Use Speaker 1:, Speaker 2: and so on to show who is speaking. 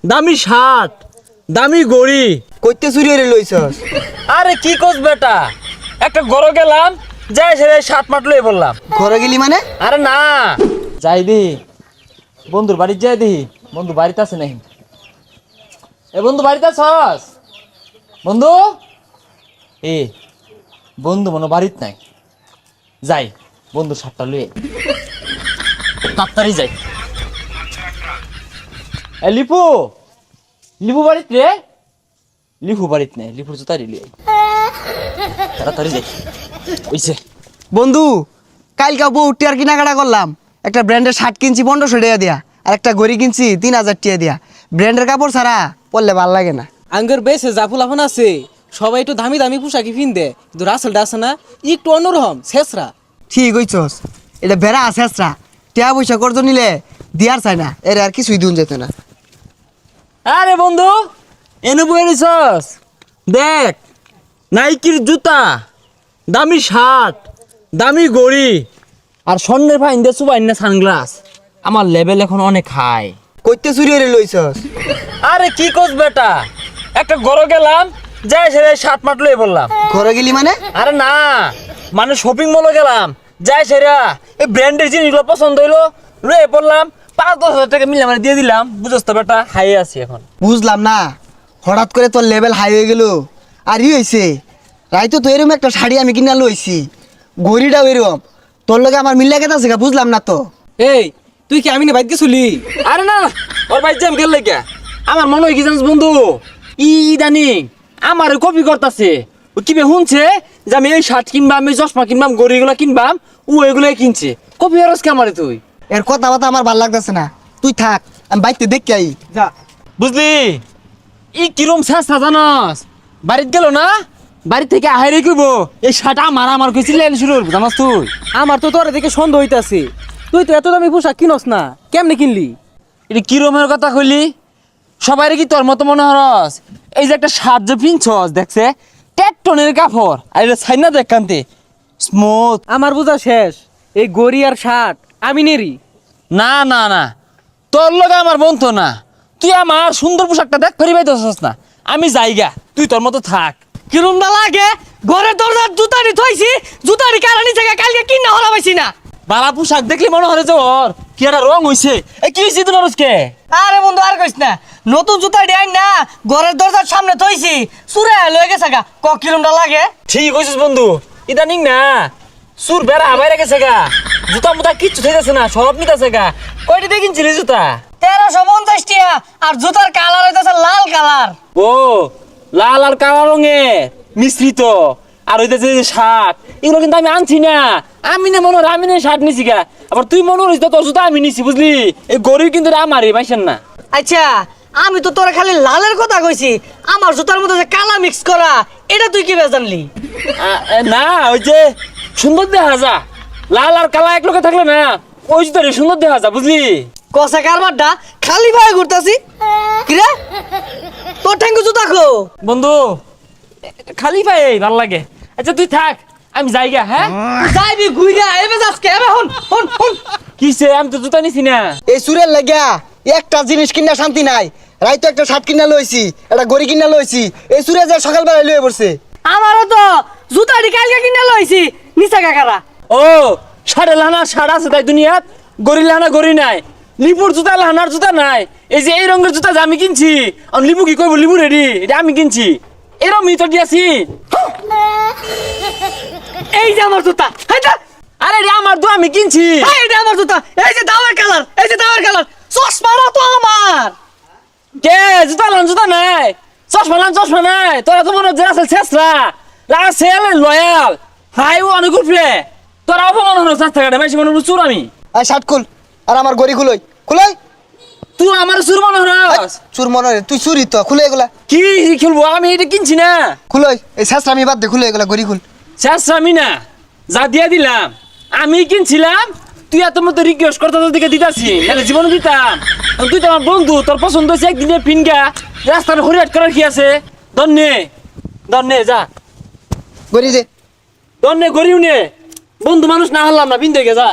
Speaker 1: দামি শার্ট, দামি গড়ি।
Speaker 2: কইতে চুরি হইরে লইছস?
Speaker 1: আরে কি কস বেটা, একটা গরো গেলাম, যাই সেরে শার্ট মাট লই বললাম।
Speaker 2: ঘরে গেলি মানে?
Speaker 1: আরে না, যাই দি বন্ধুর বাড়ি যাই দি, বন্ধু বাড়িতে আছে নাকি? এ বন্ধু বাড়িতে আছস? বন্ধু এ বন্ধু মনে বাড়িত নাই, যাই বন্ধু শার্টটা লই তাড়াতাড়ি যাই। এ লিপু, লিপু বাড়িত রে? লিপু বাড়িত নাই, লিপুর জুতা দিলি, তাড়াতাড়ি যাই। ওইছে
Speaker 2: বন্ধু, কালকে বউ টিয়ার কেনাকাটা করলাম। একটা ব্র্যান্ডের শার্ট কিনছি 1500 টাকা দিয়া, আর একটা ঘড়ি কিনছি 3000 টাকা দিয়া। ব্র্যান্ডের কাপড় ছাড়া পরলে ভাল লাগে না।
Speaker 3: আঙ্গের বেশে জাফুল আফান আছে, সবাই একটু দামি দামি পোশাকি পিনদে, কিন্তু রাসেলটা আছে না একটু অন্যরকম শেষরা।
Speaker 2: ঠিক হইছস, এটা বেড়া আছে আসরা। টিয়া পয়সা করজ নিলে দিয়ার চাই না, এর আর কিছুই দিন যেত না।
Speaker 1: আরে বন্ধু এনে বই রেছস, দেখ নাইকির জুতা, দামি শার্ট, দামি গড়ি, আর স্বর্ণের ফাইন দিয়ে সুবাইন না সানগ্লাস। আমার লেভেল এখন অনেক হাই।
Speaker 2: কইতে চুরি হইরে লইছস?
Speaker 1: আরে কি কস বেটা, একটা গরো গেলাম, যাই সেরে শার্ট মাট লই বললাম।
Speaker 2: ঘরে গেলি মানে?
Speaker 1: আরে না, মানে শপিং মলে গেলাম, যাই সেরা এই ব্র্যান্ডের জিনিসগুলো পছন্দ হইলো, লয়ে পড়লাম। 5-10 হাজার টাকা মিলে মানে দিয়ে দিলাম, বুঝছ তো বেটা, হাই আছি এখন।
Speaker 2: বুঝলাম না, হঠাৎ করে তোর লেভেল হাই হয়ে গেল। আর ই হয়েছে, রাইতো তো এরকম একটা শাড়ি আমি কিনা লইছি, ঘড়িটাও এরকম। তোর লগে আমার মিল্লা কেতা আছে বুঝলাম না তো।
Speaker 3: এই তুই কি আমি না বাইক গেছিলি?
Speaker 1: আরে না, ওর ভাই জ্যাম গেল লেগে আমার মনে হয় কি জানিস বন্ধু, ইদানিং আমার কপি করতেছে। ও কি শুনছে যে আমি এই শার্ট কিনবাম, এই চশমা কিনবাম, গড়িগুলো কিনবাম, ও এগুলাই কিনছে। কপি হরস কে আমারে তুই?
Speaker 2: এর কথা বাতা আমার ভাল লাগতেছে না, তুই থাক, আমি বাইকতে দেখতে আই।
Speaker 3: যা।
Speaker 1: বুঝলি ই কিরম চেষ্টা জানাস, বাড়িতে গেল না, বাড়ি থেকে আহারে কইব এই শার্ট আমার কইছিলেন শুরু জানাস তুই।
Speaker 3: আমার তো তোর দেখে সন্দেহ হইতাছে, তুই তো এত দামি পোশাক কিনস না, কেমনে কিনলি?
Speaker 1: এটা কিরমের কথা কইলি? সবাই কি তোর মতো মনে হরস? এই যে একটা শার্ট যে পিনছস দেখছে, টেকটনের কাপড়, আর এটা ছাইনা দেখ কান্তে স্মুথ।
Speaker 3: আমার বোঝা শেষ, এই গড়ি আর শার্ট আমি নেরি।
Speaker 1: না না না, তোর লগে আমার বন্ধু না, তুই আমার সুন্দর পোশাকটা দেখ ফেরি পাইতেছস না। আমি যাইগা, তুই তোর মতো থাক।
Speaker 3: কিরম না লাগে, ঘরের দরজার জুতারি থইছি, জুতারি কারণে জায়গা কালকে কিনা হলা পাইছি না।
Speaker 1: বালা পোশাক দেখলি মনে হয় যে ওর কি একটা রং হইছে। এই কি হইছে তোর আজকে?
Speaker 4: আরে বন্ধু আর কইস না, নতুন জুতা ডিয়াই না ঘরের দরজার সামনে থইছি, চুরে লয়ে গেছে গা। কিরমটা লাগে?
Speaker 1: ঠিক কইছিস বন্ধু, ইদানিং না সুর বেড়া বাইরে গেছে গা, জুতা মুতা কিচ্ছু থাকতেছে না, সব নিতেছে গা। কয়টা দিয়ে কিনছিলি জুতা?
Speaker 4: 1350 টাকা, আর জুতার কালার হইতাছে লাল কালার।
Speaker 1: ও লাল আর কালো রঙের মিশ্রিত, আর হইতেছে যে শার্ট, এগুলো কিন্তু আমি আনছি না। আমি না মনে হয় আমি না শার্ট নিছি গা, আবার তুই মনে হইস তোর জুতা আমি নিছি, বুঝলি? এই গরিব কিন্তু আমারই পাইছেন না।
Speaker 4: আচ্ছা, আমি তো তোরা খালি লালের কথা কইছি, আমার জুতার মধ্যে যে কালা মিক্স করা, এটা তুই কি জানলি?
Speaker 1: না ওই যে সুন্দর দেখা যা, লাল আর কালা এক লোকে থাকলে না ওই জুতারই সুন্দর দেখা যা, বুঝলি?
Speaker 4: কষা কারবারটা খালি ভাবে ঘুরতাছি। কিরে তোর ঠ্যাঙ্গু জুতা খো?
Speaker 1: বন্ধু খালি পাই ভাল লাগে। আচ্ছা তুই থাক, আমি যাইগা। হ্যাঁ
Speaker 4: যাইবি ঘুইরা এবে যাসকে, এবে হন হন হন।
Speaker 1: কিসে, আমি তো জুতা নিছি না।
Speaker 2: এই চুরের লাগিয়া একটা জিনিস কিনা শান্তি নাই। রাইতো একটা শার্ট কিনা লইছি, একটা ঘড়ি কিনা লইছি, এই চুরে যে সকালবেলা লইয়ে পড়ছে।
Speaker 4: আমারও তো জুতাটি কালকে কিনে লইছি, নিচা কাকারা।
Speaker 1: ও সাড়ে লানা সাড়া আছে তাই দুনিয়াত, গড়ি লানা গড়ি নাই, লিপুর জুতা লানার জুতা নাই। এই যে এই রঙের জুতা যে আমি কিনছি, আর লিপু কি কইব লিপু রেডি, এটা আমি কিনছি, এরম মিতর দিয়েছি।
Speaker 4: এই যে আমার জুতা,
Speaker 1: আরে রে আমার তো আমি কিনছি।
Speaker 4: এই যে আমার জুতা, এই যে দাওয়ার কালার, এই যে দাওয়ার কালার, চশমাটা তো আমার।
Speaker 1: কে জুতা লান জুতা নাই, চশমা লান চশমা নাই। তোরা তো মনে হচ্ছে রাসেল শেষরা, রাসেল লয়াল হাই ও অনেক উঠবে। তোরা অপমান হলো চেষ্টা কাটে মাইসি মনে চুর আমি।
Speaker 2: আর শার্ট খুল, আর আমার ঘড়ি খুলই খুলই।
Speaker 1: তুই আমার চুর মনে হস?
Speaker 2: চুর মনে হয় তুই চুরি তো, খুলে এগুলা।
Speaker 1: কি খেলবো আমি, এটা কিনছি না।
Speaker 2: খুলই, এই শেষরা আমি বাদ দে, খুলে এগুলা ঘড়ি খুল।
Speaker 1: শেষ আমি না, যা দিয়া দিলাম আমি কিনছিলাম। তুই এত মতো রিকোয়েস্ট করতে তোর দিকে দিতাছি, নাহলে জীবনে দিতাম। তুই তো আমার বন্ধু, তোর পছন্দ হয়েছে একদিনে ফিনগা রাস্তার হরিয়াট করার কি আছে? ধন্যে ধন্যে যা
Speaker 2: ঘড়ি দে।
Speaker 1: ধন্যে গরিব নে, বন্ধু মানুষ না হারলাম না, বিন্দু যা।